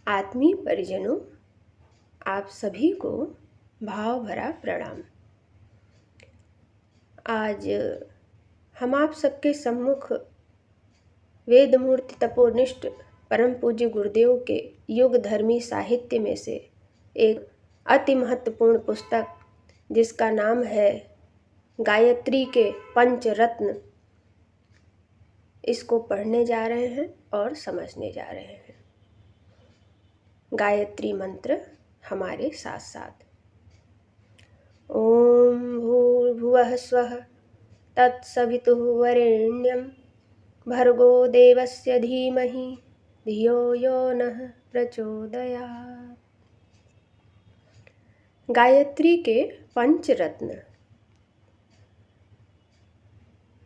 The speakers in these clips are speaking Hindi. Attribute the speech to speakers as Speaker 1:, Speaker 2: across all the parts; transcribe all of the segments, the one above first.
Speaker 1: आत्मीय परिजनों, आप सभी को भाव भरा प्रणाम। आज हम आप सबके सम्मुख वेदमूर्ति तपोनिष्ठ परम पूज्य गुरुदेव के युग धर्मी साहित्य में से एक अति महत्वपूर्ण पुस्तक जिसका नाम है गायत्री के पंचरत्न, इसको पढ़ने जा रहे हैं और समझने जा रहे हैं। गायत्री मंत्र हमारे साथ साथ। ओम भूर्भुवः स्वः तत्सवितुर्वरेण्यं भर्गो देवस्य धीमहि धियो यो नः प्रचोदयात्। गायत्री के पंचरत्न।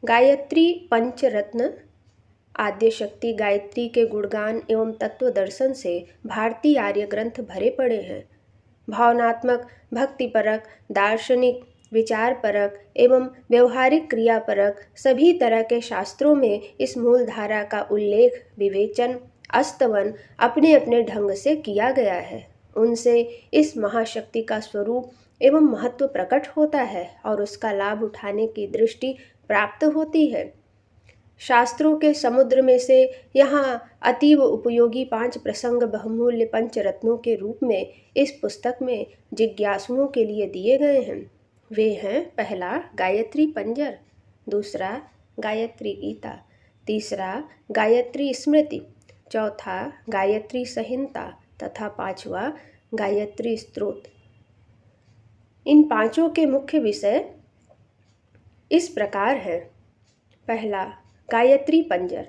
Speaker 1: गायत्री पंचरत्न आद्य शक्ति गायत्री के गुणगान एवं तत्व दर्शन से भारतीय आर्य ग्रंथ भरे पड़े हैं। भावनात्मक, भक्तिपरक, दार्शनिक, विचारपरक एवं व्यवहारिक क्रियापरक सभी तरह के शास्त्रों में इस मूल धारा का उल्लेख, विवेचन, अस्तवन अपने अपने ढंग से किया गया है। उनसे इस महाशक्ति का स्वरूप एवं महत्व प्रकट होता है और उसका लाभ उठाने की दृष्टि प्राप्त होती है। शास्त्रों के समुद्र में से यहाँ अतीव उपयोगी 5 प्रसंग बहुमूल्य पंचरत्नों के रूप में इस पुस्तक में जिज्ञासुओं के लिए दिए गए हैं। वे हैं, पहला गायत्री पंजर, दूसरा गायत्री गीता, तीसरा गायत्री स्मृति, चौथा गायत्री संहिता तथा पांचवा गायत्री स्तोत्र। इन पांचों के मुख्य विषय इस प्रकार हैं। पहला गायत्री पंजर।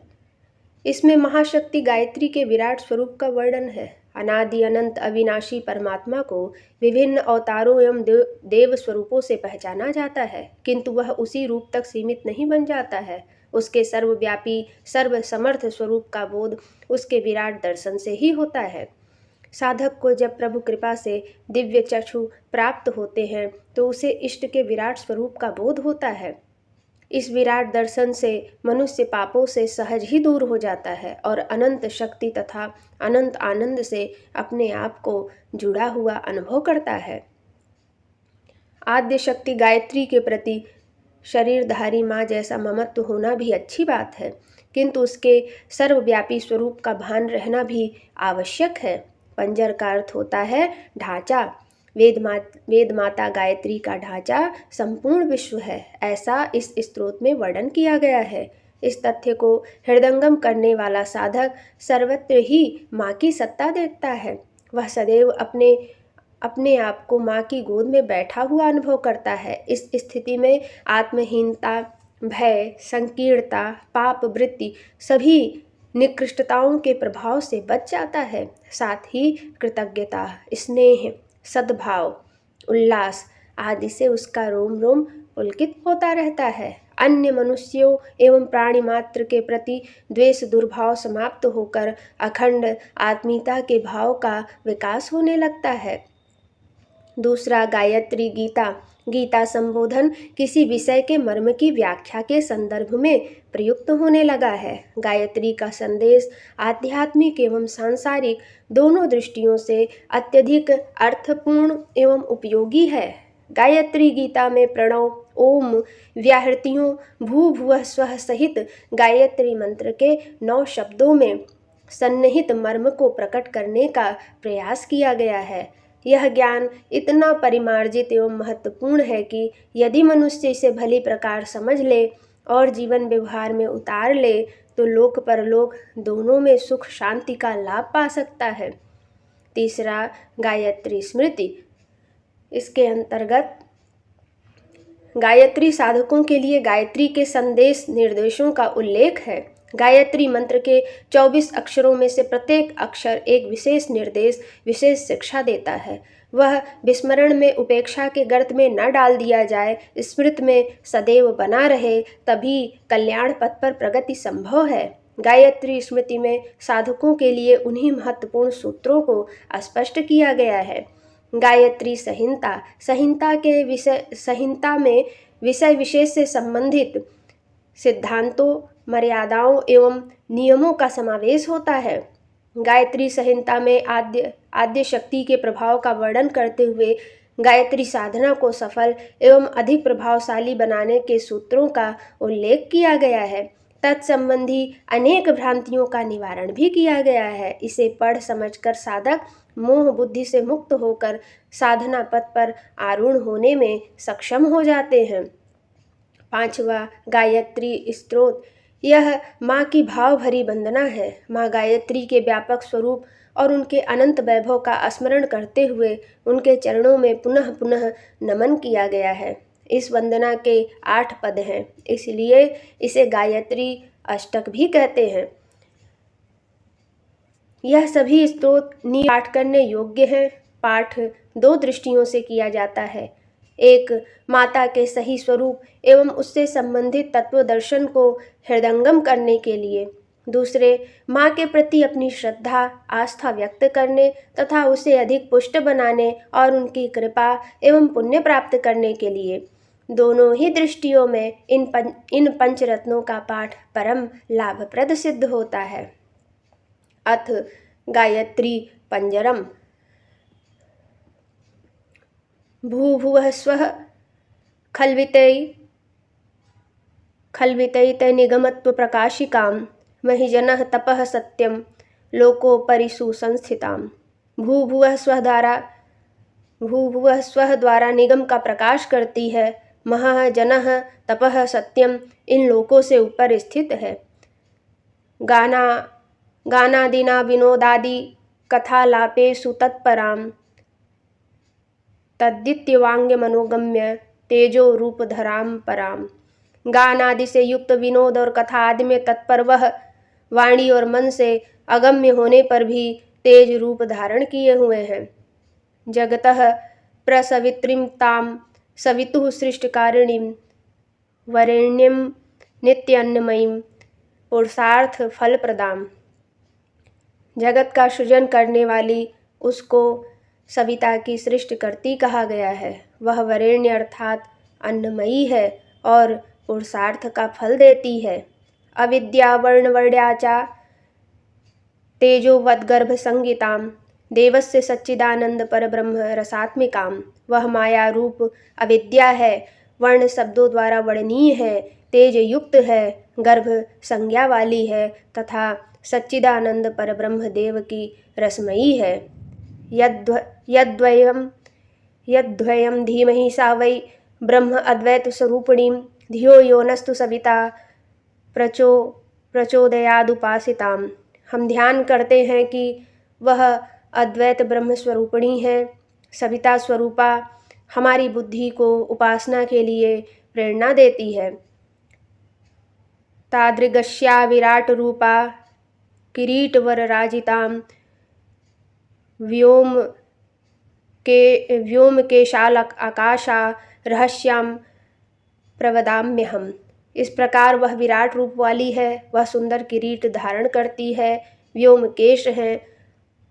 Speaker 1: इसमें महाशक्ति गायत्री के विराट स्वरूप का वर्णन है। अनादि अनंत अविनाशी परमात्मा को विभिन्न अवतारों एवं देव स्वरूपों से पहचाना जाता है, किंतु वह उसी रूप तक सीमित नहीं बन जाता है। उसके सर्वव्यापी सर्वसमर्थ स्वरूप का बोध उसके विराट दर्शन से ही होता है। साधक को जब प्रभु कृपा से दिव्य चक्षु प्राप्त होते हैं तो उसे इष्ट के विराट स्वरूप का बोध होता है। इस विराट दर्शन से मनुष्य पापों से सहज ही दूर हो जाता है और अनंत शक्ति तथा अनंत आनंद से अपने आप को जुड़ा हुआ अनुभव करता है। आद्य शक्ति गायत्री के प्रति शरीरधारी माँ जैसा ममत्व होना भी अच्छी बात है, किंतु उसके सर्वव्यापी स्वरूप का भान रहना भी आवश्यक है। पंजर का अर्थ होता है ढांचा। वेद माता गायत्री का ढांचा संपूर्ण विश्व है, ऐसा इस स्तोत्र में वर्णन किया गया है। इस तथ्य को हृदयंगम करने वाला साधक सर्वत्र ही माँ की सत्ता देखता है। वह सदैव अपने आप को माँ की गोद में बैठा हुआ अनुभव करता है। इस स्थिति में आत्महीनता, भय, संकीर्णता, पाप वृत्ति सभी निकृष्टताओं के प्रभाव से बच जाता है। साथ ही कृतज्ञता, स्नेह, सद्भाव, उल्लास आदि से उसका रोम रोम पुलकित होता रहता है। अन्य मनुष्यों एवं प्राणी मात्र के प्रति द्वेष दुर्भाव समाप्त होकर अखंड आत्मीयता के भाव का विकास होने लगता है। दूसरा गायत्री गीता। गीता संबोधन किसी विषय के मर्म की व्याख्या के संदर्भ में प्रयुक्त होने लगा है। गायत्री का संदेश आध्यात्मिक एवं सांसारिक दोनों दृष्टियों से अत्यधिक अर्थपूर्ण एवं उपयोगी है। गायत्री गीता में प्रणव, ओम, व्याहृतियों, भू भुवः स्वः सहित गायत्री मंत्र के 9 शब्दों में सन्निहित मर्म को प्रकट करने का प्रयास किया गया है। यह ज्ञान इतना परिमार्जित एवं महत्वपूर्ण है कि यदि मनुष्य इसे भली प्रकार समझ ले और जीवन व्यवहार में उतार ले तो लोक परलोक दोनों में सुख शांति का लाभ पा सकता है। तीसरा गायत्री स्मृति। इसके अंतर्गत गायत्री साधकों के लिए गायत्री के संदेश निर्देशों का उल्लेख है। गायत्री मंत्र के 24 अक्षरों में से प्रत्येक अक्षर एक विशेष निर्देश, विशेष शिक्षा देता है। वह विस्मरण में, उपेक्षा के गर्त में न डाल दिया जाए, स्मृति में सदैव बना रहे, तभी कल्याण पथ पर प्रगति संभव है। गायत्री स्मृति में साधकों के लिए उन्हीं महत्वपूर्ण सूत्रों को स्पष्ट किया गया है। गायत्री संहिता। संहिता में विषय विशेष से संबंधित सिद्धांतों, मर्यादाओं एवं नियमों का समावेश होता है। गायत्री संहिता में आद्य शक्ति के प्रभाव का वर्णन करते हुए गायत्री साधना को सफल एवं अधिक प्रभावशाली बनाने के सूत्रों का उल्लेख किया गया है। तत्संबंधी अनेक भ्रांतियों का निवारण भी किया गया है। इसे पढ़ समझकर साधक मोह बुद्धि से मुक्त होकर साधना पथ पर आरूढ़ होने में सक्षम हो जाते हैं। 5वां गायत्री स्तोत्र। यह माँ की भाव भरी वंदना है। माँ गायत्री के व्यापक स्वरूप और उनके अनंत वैभव का स्मरण करते हुए उनके चरणों में पुनः पुनः नमन किया गया है। इस वंदना के 8 पद हैं, इसलिए इसे गायत्री अष्टक भी कहते हैं। यह सभी स्तोत्र पाठ करने योग्य हैं। पाठ 2 दृष्टियों से किया जाता है। एक, माता के सही स्वरूप एवं उससे संबंधित तत्व दर्शन को हृदयंगम करने के लिए। दूसरे, माँ के प्रति अपनी श्रद्धा आस्था व्यक्त करने तथा उसे अधिक पुष्ट बनाने और उनकी कृपा एवं पुण्य प्राप्त करने के लिए। दोनों ही दृष्टियों में इन पंचरत्नों का पाठ परम लाभप्रद सिद्ध होता है। अथ गायत्री पंजरम। भूभुवः स्वः खल्वितैः निगमत्व प्रकाशिकां महिजनः तपः सत्यं लोकोपरिषु संस्थितां। भूभुवः स्वः द्वारा निगम का प्रकाश करती है। महः जनः तपः सत्यम इन लोकों से ऊपर स्थित है। गानादिना विनोदादि कथालापेषु तत्परां तद्दित्यवांग्य मनोगम्य तेजो रूपधरां पराम। गान आदि से युक्त विनोद और कथा आदि में तत्पर वह वाणी और मन से अगम्य होने पर भी तेज रूप धारण किए हुए हैं। जगतः प्रसवित्रीं ताम सवितुः सृष्टिकारिणीं वरेण्यं नित्यान्नमयीं पुरुषार्थ फलप्रदाम्। जगत का सृजन करने वाली उसको सविता की सृष्टिकर्ती कहा गया है। वह वरेण्य अर्थात अन्नमयी है और पुरुषार्थ का फल देती है। अविद्या वर्णवर्ण्याचा तेजोवद्गर्भ संगीताम देवस्य सच्चिदानंद परब्रह्म रसात्मिकाम। वह माया रूप अविद्या है, वर्ण शब्दों द्वारा वर्णनीय है, तेज युक्त है, गर्भ संज्ञा वाली है तथा सच्चिदानंद परब्रह्म देव की रसमयी है। यद्वयम धीमहि सा वै ब्रह्म अद्वैत स्वरूपिणीं धियो यो नस्तु सविता प्रचोदयादुपासिताम्। हम ध्यान करते हैं कि वह अद्वैत ब्रह्म स्वरूपिणी है, सविता स्वरूपा हमारी बुद्धि को उपासना के लिए प्रेरणा देती है। तादृगस्या विराट रूपा किरीटवरराजितां व्योमकेशाल आकाशा रहस्यां प्रवदाम्यहम्। इस प्रकार वह विराट रूप वाली है, वह सुंदर किरीट धारण करती है, व्योमकेश हैं,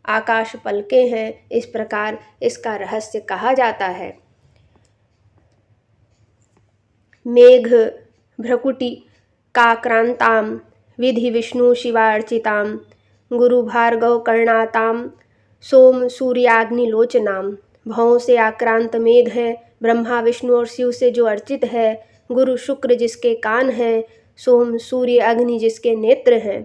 Speaker 1: आकाश पलके हैं। इस प्रकार इसका रहस्य कहा जाता है। मेघ भ्रकुटी काक्रांतां विधि विष्णु शिवार्चितां गुरु भार्गव कर्णातां सोम सूर्याग्निलोचनां। भवों से आक्रांत मेघ है, ब्रह्मा विष्णु और शिव से जो अर्चित है, गुरु शुक्र जिसके कान हैं, सोम सूर्य अग्नि जिसके नेत्र हैं।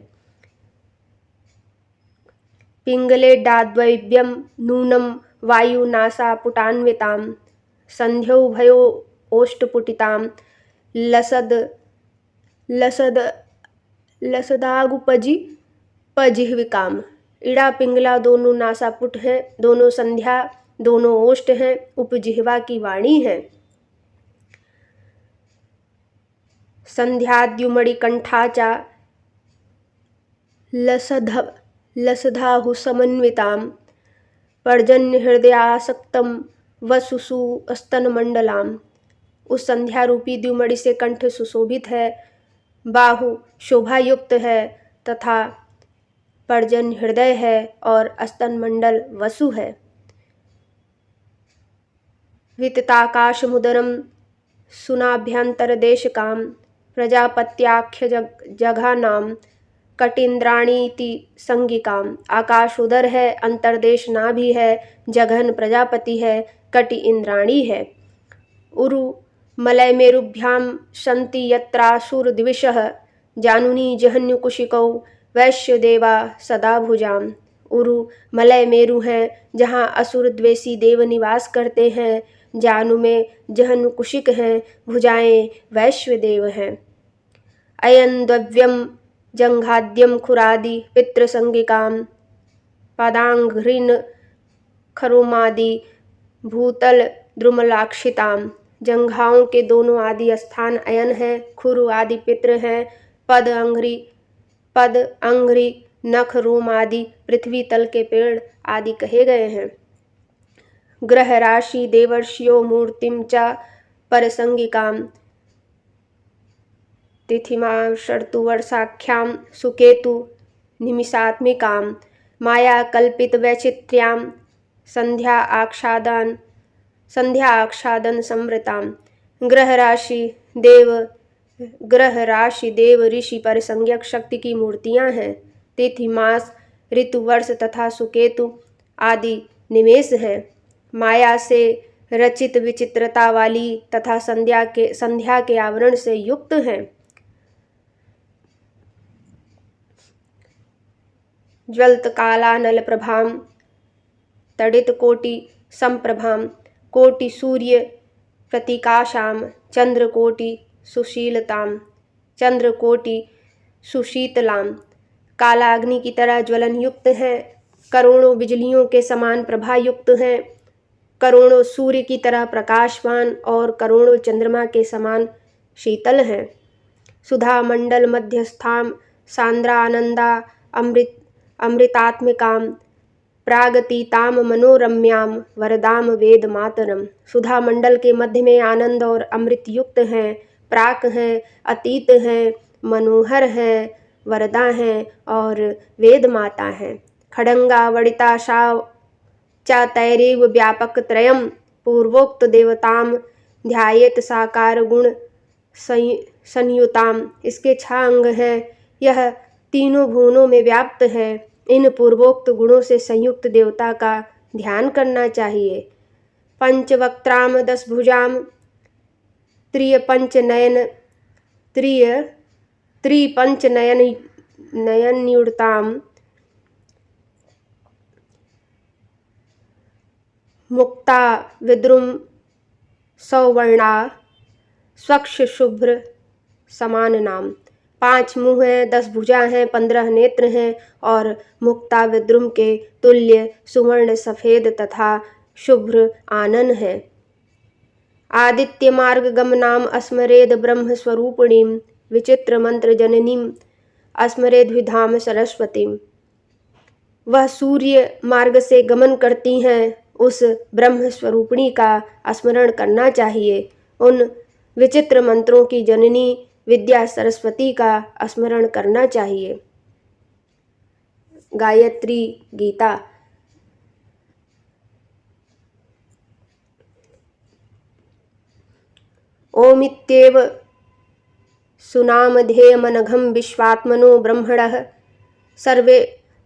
Speaker 1: पिंगलेड्डाद्वैव्यं नूनं वायु नासा पुटान्वितां संध्योभयो ओष्टपुटितां लसदागुपजिह्विकाम्। इड़ा पिंगला दोनों नासापुट हैं, दोनों संध्या, दोनों ओष्ट हैं, उपजिह्वा की वाणी है। संध्याद्युमणिकंठाचा लसधाहुसमन्वितां पर्जन्य हृदयासक्तं वसुसु स्तनमंडलाम्। उस संध्या रूपी द्युमणि से कंठ सुशोभित है, बाहु शोभायुक्त है तथा पर्जन्य हृदय है और स्तनमंडल वसु है। वितताकाशमुदरं सुनाभ्यंतरदेशकां प्रजापत्याख्य जघानां कटीन्द्राणीति संज्ञिकाम। आकाश उदर है, अंतर्देश नाभि है, जघन प्रजापति है, कटि इंद्राणी है। उरु मलय मेरुभ्याम शन्ति यत्रासुर दिविशः, जानुनी जहन्युकुशिकौ वैश्य देवा सदा भुजाम। उरु मलय मेरु हैं जहाँ असुर द्वेषी देव निवास करते हैं, जानु में जहन्युकुशिक हैं, भुजाएं वैश्य देव हैं। अयन द्रव्यम जंघाद्यम खुरादि पितृसंगिकाम, पादांघ्रिन खरुमादि भूतल द्रुमलाक्षिताम। जंघाओं के दोनों आदि स्थान अयन है, खुरु आदि पितृ हैं, पद अंघ्रि नख रोम आदि पृथ्वी तल के पेड़ आदि कहे गए हैं। ग्रह राशि देवर्षियो मूर्तिम च परसंगिकाम, तिथिमा षर्तु वर्षाख्याम सुकेतु निमिषात्मिकाम। माया कल्पित वैचित्र्याम संध्या आक्षादन समृताम। ग्रह राशि देव ऋषि पर संज्ञक शक्ति की मूर्तियां हैं। तिथि मास ऋतु वर्ष तथा सुकेतु आदि निमेष हैं। माया से रचित विचित्रता वाली तथा संध्या के आवरण से युक्त हैं। ज्वलत कालानल प्रभाम तडित कोटि संप्रभाम। कोटि सूर्य प्रतीकाशाम चंद्रकोटि सुशीतलाम। कालाग्नि की तरह ज्वलन युक्त हैं, करोड़ों बिजलियों के समान प्रभा युक्त हैं, करोड़ों सूर्य की तरह प्रकाशवान और करोड़ों चंद्रमा के समान शीतल हैं। सुधा मंडल मध्यस्थाम सांद्रानंदा अमृतात्मिकाम, प्रागतीताम मनोरम्याम वरदाम वेद मातरम। सुधा मंडल के मध्य में आनंद और अमृत युक्त हैं, प्राक हैं, अतीत हैं, मनोहर हैं, वरदा हैं और वेद माता हैं। खड़ंगा वडिता चा तैरेव व्यापक त्रयम, पूर्वोक्त देवताम ध्यायेत साकार गुण संयुताम। इसके 6 अंग हैं, यह तीनों भुवनों में व्याप्त है। इन पूर्वोक्त गुणों से संयुक्त देवता का ध्यान करना चाहिए। पंचवक्त्राम 10 भुजाम त्रिपंच नयनयुक्ताम, मुक्ता विद्रुम सौवर्णा स्वच्छ शुभ्र समान नाम। 5 मुँह हैं, 10 भुजा हैं, 15 नेत्र हैं और मुक्ता विद्रुम के तुल्य सुवर्ण सफेद तथा शुभ्र आनन है। आदित्य मार्ग गमनाम अस्मरेद ब्रह्म स्वरूपिणीम, विचित्र मंत्र जननीम अस्मरेद विधाम सरस्वतीम। वह सूर्य मार्ग से गमन करती हैं, उस ब्रह्म स्वरूपिणी का स्मरण करना चाहिए। उन विचित्र मंत्रों की जननी विद्या सरस्वती का स्मरण करना चाहिए। गायत्री गीता। ओमित्येव सुनामधेयमनघं विश्वात्मनो ब्रह्मणः,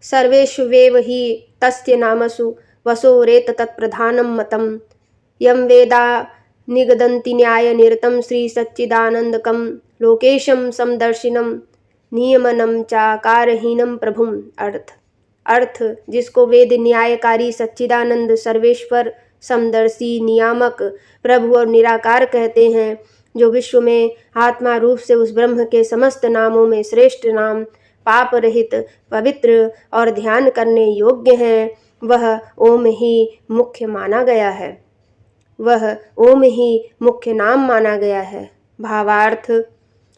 Speaker 1: सर्वेषु हि तस्य नामसु वसोरेत तत्प्रधानं मतं। यं वेदा निगदन्ति न्यायनिरतं श्रीसच्चिदानन्दकं, लोकेशं समदर्शिनं नियमनं चाकारहीनं प्रभुम्। अर्थ जिसको वेद न्यायकारी सच्चिदानंद सर्वेश्वर समदर्शी नियामक प्रभु और निराकार कहते हैं, जो विश्व में आत्मा रूप से उस ब्रह्म के समस्त नामों में श्रेष्ठ नाम, पाप रहित, पवित्र और ध्यान करने योग्य हैं, वह ओम ही मुख्य माना गया है। वह ओम ही मुख्य नाम माना गया है। भावार्थ,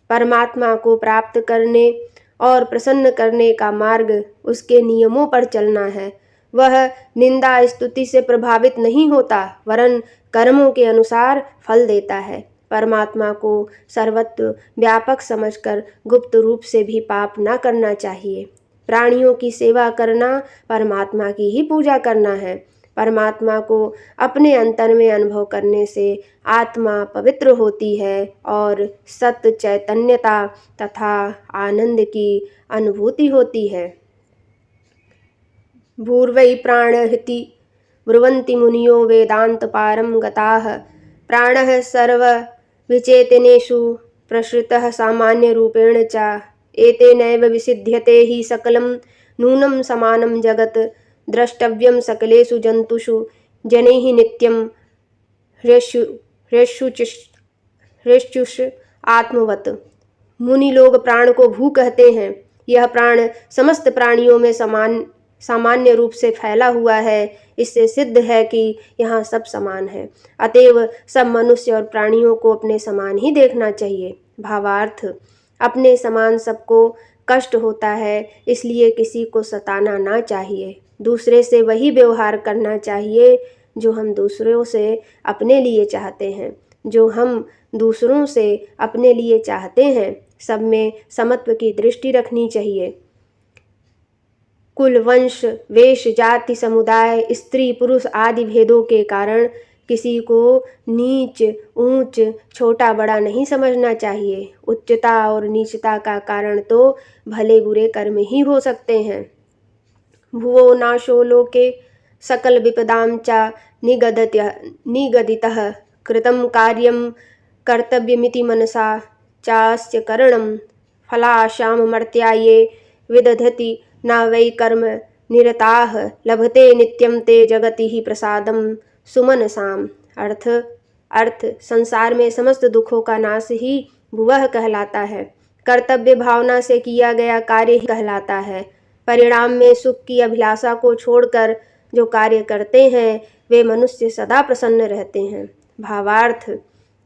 Speaker 1: परमात्मा को प्राप्त करने और प्रसन्न करने का मार्ग उसके नियमों पर चलना है। वह निंदा स्तुति से प्रभावित नहीं होता, वरन कर्मों के अनुसार फल देता है। परमात्मा को सर्वत्र व्यापक समझकर गुप्त रूप से भी पाप न करना चाहिए। प्राणियों की सेवा करना परमात्मा की ही पूजा करना है। परमात्मा को अपने अंतर में अनुभव करने से आत्मा पवित्र होती है और सत्य चैतन्यता तथा आनंद की अनुभूति होती है। भूर्वै प्राणहिति ब्रुवन्ति मुनियो वेदांत पारम गताः प्राणः सर्वविचेतनेषु प्रसृतः सामान्य रूपेण च एतेनैव विसिध्यते हि सकलं नूनं समानं जगत् द्रष्टव्यं सकलेषु जन्तुषु जनैः नित्यं हृष्युष आत्मवत्। मुनि लोग प्राण को भू कहते हैं। यह प्राण समस्त प्राणियों में सामान्य रूप से फैला हुआ है। इससे सिद्ध है कि यहाँ सब समान है, अतएव सब मनुष्य और प्राणियों को अपने समान ही देखना चाहिए। भावार्थ, अपने समान सबको कष्ट होता है, इसलिए किसी को सताना ना चाहिए। दूसरे से वही व्यवहार करना चाहिए जो हम दूसरों से अपने लिए चाहते हैं। जो हम दूसरों से अपने लिए चाहते हैं, सब में समत्व की दृष्टि रखनी चाहिए। कुल, वंश, वेश, जाति, समुदाय, स्त्री पुरुष आदि भेदों के कारण किसी को नीच ऊंच छोटा बड़ा नहीं समझना चाहिए। उच्चता और नीचता का कारण तो भले बुरे कर्म ही हो सकते हैं। भुवो नाशो लोके सकल विपदां च निगदितः कृतं कार्यं कर्तव्यमिति मनसा चास्य करणं फलाशां मर्त्या ये विदधति न वै कर्म निरताः लभते नित्यं ते जगति ही प्रसादम सुमनसाम। अर्थ संसार में समस्त दुखों का नाश ही भुवः कहलाता है। कर्तव्य भावना से किया गया कार्य ही कहलाता है। परिणाम में सुख की अभिलाषा को छोड़कर जो कार्य करते हैं वे मनुष्य सदा प्रसन्न रहते हैं। भावार्थ,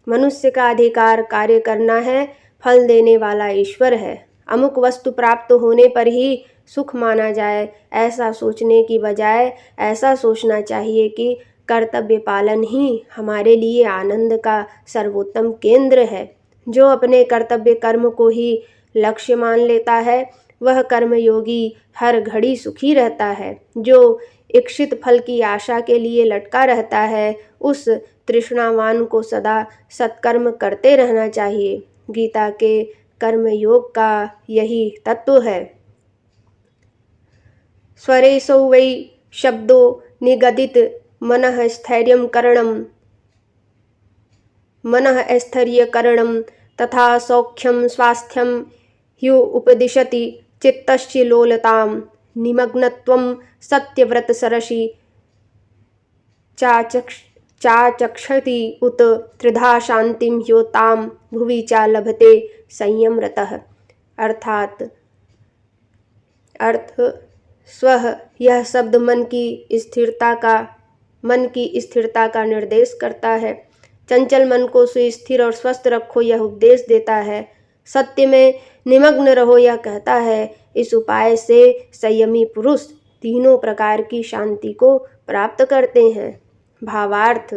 Speaker 1: मनुष्य का अधिकार कार्य करना है, फल देने वाला ईश्वर है। अमुक वस्तु प्राप्त होने पर ही सुख माना जाए, ऐसा सोचने की बजाय ऐसा सोचना चाहिए कि कर्तव्य पालन ही हमारे लिए आनंद का सर्वोत्तम केंद्र है। जो अपने कर्तव्य कर्म को ही लक्ष्य मान लेता है, वह कर्मयोगी हर घड़ी सुखी रहता है। जो इच्छित फल की आशा के लिए लटका रहता है, उस तृष्णावान को सदा सत्कर्म करते रहना चाहिए। गीता के कर्मयोग का यही तत्व है। स्वरेशौ वै शब्दो निगदित मनः स्थैर्यकरणं तथा सौख्यं स्वास्थ्यं ह्यो उपदिशति चित्तस्य लोलतां निमग्नत्वं सत्यव्रतसरसि चाचक्षति उत त्रिधा शांतिं ह्यो तां भुवि चा लभते संयमरतः। अर्थ स्वः यह शब्द मन की स्थिरता का निर्देश करता है। चंचल मन को सुस्थिर और स्वस्थ रखो, यह उपदेश देता है। सत्य में निमग्न रहो, यह कहता है। इस उपाय से संयमी पुरुष तीनों प्रकार की शांति को प्राप्त करते हैं। भावार्थ,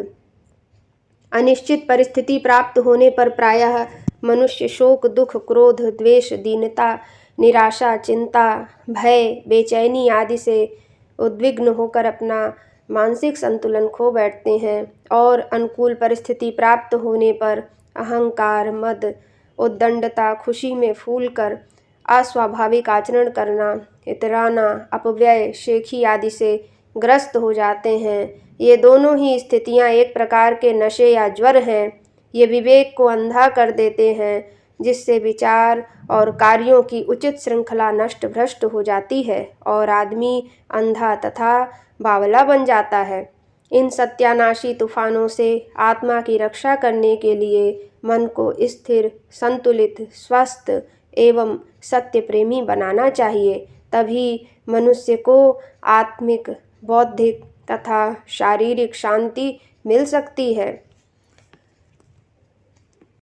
Speaker 1: अनिश्चित परिस्थिति प्राप्त होने पर प्रायः मनुष्य शोक, दुख, क्रोध, द्वेष, दीनता, निराशा, चिंता, भय, बेचैनी आदि से उद्विग्न होकर अपना मानसिक संतुलन खो बैठते हैं और अनुकूल परिस्थिति प्राप्त होने पर अहंकार, मद, उद्दंडता, खुशी में फूलकर अस्वाभाविक आचरण करना, इतराना, अपव्यय, शेखी आदि से ग्रस्त हो जाते हैं। ये दोनों ही स्थितियां एक प्रकार के नशे या ज्वर हैं। ये विवेक को अंधा कर देते हैं, जिससे विचार और कार्यों की उचित श्रृंखला नष्ट भ्रष्ट हो जाती है और आदमी अंधा तथा बावला बन जाता है। इन सत्यानाशी तूफानों से आत्मा की रक्षा करने के लिए मन को स्थिर, संतुलित, स्वस्थ एवं सत्य प्रेमी बनाना चाहिए। तभी मनुष्य को आत्मिक, बौद्धिक तथा शारीरिक शांति मिल सकती है।